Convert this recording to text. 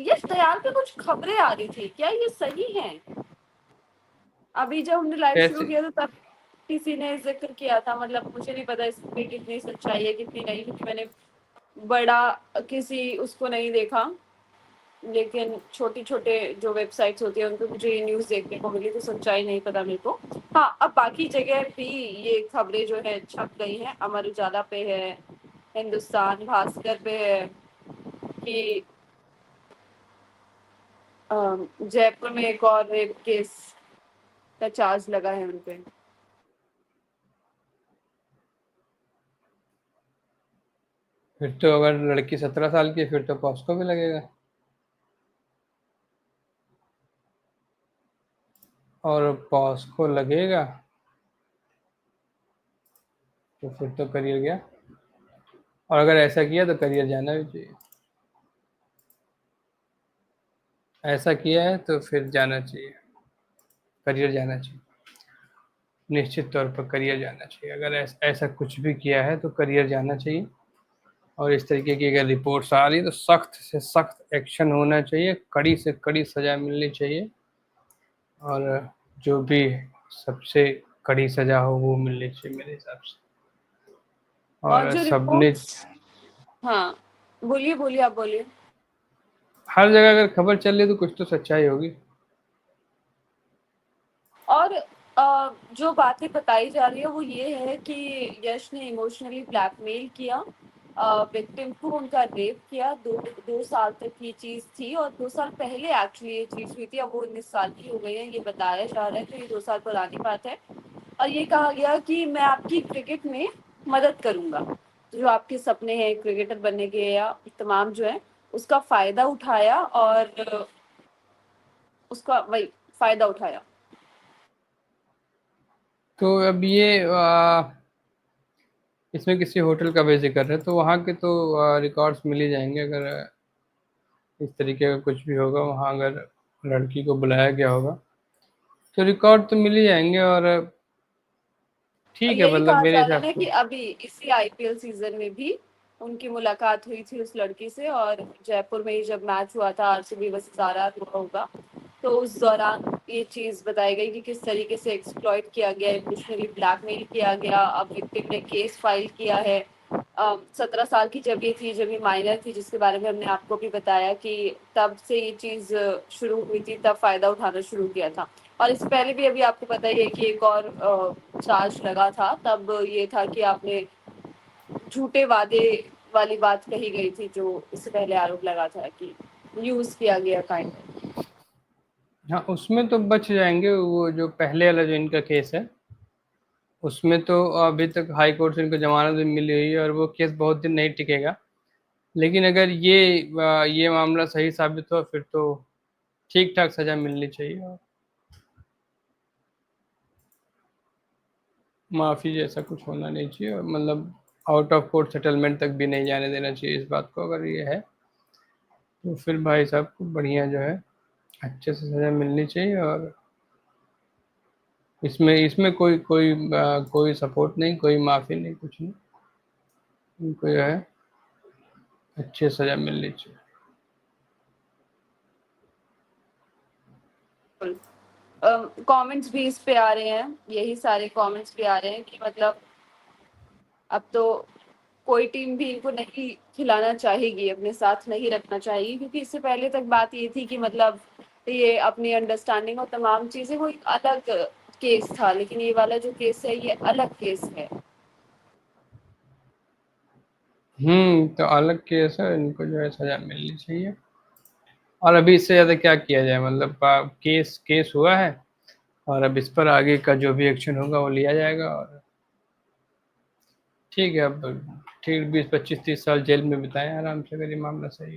यश दयाल पे कुछ खबरें आ रही थी, क्या ये सही है? अभी जब हमने लाइव शुरू कैसे? किया था तब किसी ने जिक्र किया था, मतलब मुझे नहीं पता इसमें कितनी सच्चाई है कितनी नहीं, क्योंकि मैंने बड़ा किसी उसको नहीं देखा, लेकिन छोटी छोटे जो वेबसाइट्स होती है उन पे मुझे ये न्यूज़ देखने को मिली, तो सच्चाई नहीं पता मेरे को। हाँ, अब बाकी जगह भी ये खबरें जो है छप गई हैं, अमर उजाला पे है, हिंदुस्तान भास्कर पे है कि जयपुर में एक और रेप केस का चार्ज लगा है उन पे। फिर तो अगर लड़की 17 साल की है फिर तो पॉस्को भी लगेगा, और पॉस्को लगेगा तो फिर तो करियर गया। और अगर ऐसा किया तो करियर जाना भी चाहिए। ऐसा किया है तो फिर जाना चाहिए, करियर जाना चाहिए। निश्चित तौर पर करियर जाना चाहिए। अगर ऐसा कुछ भी किया है तो करियर जाना चाहिए। और इस तरीके की अगर रिपोर्ट्स आ रही तो सख्त से सख्त एक्शन होना चाहिए, कड़ी से कड़ी सजा मिलनी चाहिए। और जो भी सबसे कड़ी सजा हो वो मिलनी चाहिए मेरे हिसाब से। और और जो सबने, रिपोर्ट्स, हाँ बोलिए बोलिए, आप बोलिए। हर जगह अगर खबर चल रही है तो कुछ तो सच्चाई होगी। और जो बातें बताई जा रही है वो ये है कि यश ने इमोशनली ब्लैकमेल किया विक्टिम को, उनका रेप किया। 2 साल तक ये चीज थी, और 2 साल पहले एक्चुअली ये चीज हुई थी। अब वो 19 साल की हो गई है, ये बताया जा रहा है, तो ये 2 साल पुरानी बात है। और ये कहा गया कि मैं आपकी क्रिकेट में मदद करूंगा, जो आपके सपने हैं क्रिकेटर बनने के या तमाम जो है, उसका फायदा उठाया, और उसका वही फायदा उठाया। तो अब ये इसमें किसी होटल का भी जिक्र है, तो वहाँ के तो रिकॉर्ड्स मिल ही जाएंगे। अगर इस तरीके का कुछ भी होगा वहाँ, अगर लड़की को बुलाया गया होगा तो रिकॉर्ड तो मिल ही जाएंगे। और और ठीक है, यही मतलब कहा मेरे जा रहा है हिसाब ना से। कि अभी इसी आईपीएल सीजन में भी उनकी मुलाकात हुई थी उस लड़की से, और जयपुर में ही जब मैच हुआ था आरसीबी वर्सेस आरआर हुआ होगा, तो उस दौरान ये चीज बताई गई कि किस तरीके से एक्सप्लॉइट किया गया, इमोशनली ब्लैकमेल किया गया। अब विक्टिम ने केस फाइल किया है। 17 साल की जब ये थी, जब ये माइनर थी, जिसके बारे में हमने आपको भी बताया कि तब से ये चीज शुरू हुई थी, तब फायदा उठाना शुरू किया था। और इससे पहले भी अभी आपको पता ही है कि एक और चार्ज लगा था, तब ये था कि आपने झूठे वादे वाली बात कही गई थी, जो इससे पहले आरोप लगा था कि यूज किया गया काइंड ऑफ। हाँ, उसमें तो बच जाएंगे। वो जो पहले वाला जो इनका केस है उसमें तो अभी तक हाई कोर्ट से इनको जमानत भी मिली हुई है और वो केस बहुत दिन नहीं टिकेगा। लेकिन अगर ये मामला सही साबित हुआ फिर तो ठीक ठाक सजा मिलनी चाहिए। और माफी जैसा कुछ होना नहीं चाहिए, और मतलब आउट ऑफ कोर्ट सेटलमेंट तक भी नहीं जाने देना चाहिए इस बात को। अगर ये है तो फिर भाई साहब को बढ़िया जो है अच्छे से सजा मिलनी चाहिए। और इसमें इसमें कोई सपोर्ट नहीं, कोई माफी नहीं, कुछ नहीं। इनको जो है अच्छी सजा मिलनी चाहिए। कमेंट्स भी इस पे आ रहे हैं, यही सारे कमेंट्स भी आ रहे हैं कि मतलब अब तो कोई टीम भी इनको नहीं खिलाना चाहेगी, अपने साथ नहीं रखना चाहेगी, क्योंकि इससे पहले तक बात ये थी कि मतलब ये अपनी अंडरस्टैंडिंग और तमाम चीजें, वो एक अलग केस था। लेकिन ये वाला जो केस है ये अलग केस है। तो अलग केस है, इनको जो है सजा मिलनी चाहिए। और अभी इससे ज्यादा क्या किया जाए, मतलब केस केस हुआ है और अब इस पर आगे का जो भी एक्शन होगा वो लिया जाएगा। और ठीक है, अब ठीक 20 25 30 साल जेल में बिताएं आराम से, अगर ये मामला सही है।